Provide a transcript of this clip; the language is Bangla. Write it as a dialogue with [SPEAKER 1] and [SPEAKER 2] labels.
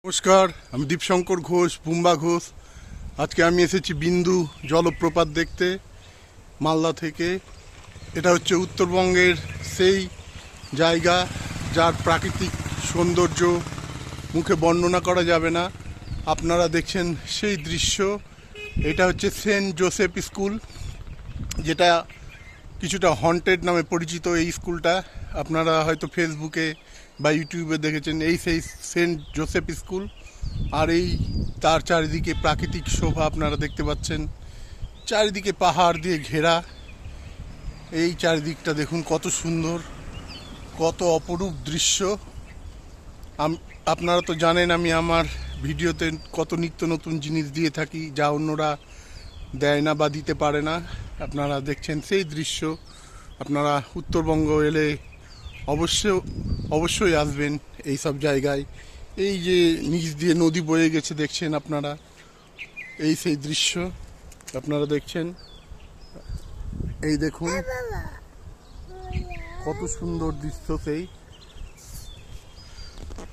[SPEAKER 1] নমস্কার, আমি দীপশঙ্কর ঘোষ, বুম্বা ঘোষ। আজকে আমি এসেছি বিন্দু জলপ্রপাত দেখতে মালদা থেকে। এটা হচ্ছে উত্তরবঙ্গের সেই জায়গা যার প্রাকৃতিক সৌন্দর্য মুখে বর্ণনা করা যাবে না। আপনারা দেখছেন সেই দৃশ্য। এটা হচ্ছে সেন্ট জোসেফ স্কুল, যেটা কিছুটা হন্টেড নামে পরিচিত। এই স্কুলটা আপনারা হয়তো ফেসবুকে বা ইউটিউবে দেখেছেন। এই সেই সেন্ট জোসেফ স্কুল, আর এই তার চারিদিকে প্রাকৃতিক শোভা আপনারা দেখতে পাচ্ছেন। চারিদিকে পাহাড় দিয়ে ঘেরা। এই চারিদিকটা দেখুন কত সুন্দর, কত অপরূপ দৃশ্য। আপনারা তো জানেন আমি আমার ভিডিওতে কত নিত্য নতুন জিনিস দিয়ে থাকি, যা অন্যরা দেয় না বা দিতে পারে না। আপনারা দেখছেন সেই দৃশ্য। আপনারা উত্তরবঙ্গ এলে অবশ্যই আসবেন এই সব জায়গায়। এই যে নিচ দিয়ে নদী বয়ে গেছে দেখছেন আপনারা, এই সেই দৃশ্য আপনারা দেখছেন। এই দেখুন কত সুন্দর দৃশ্য সেই।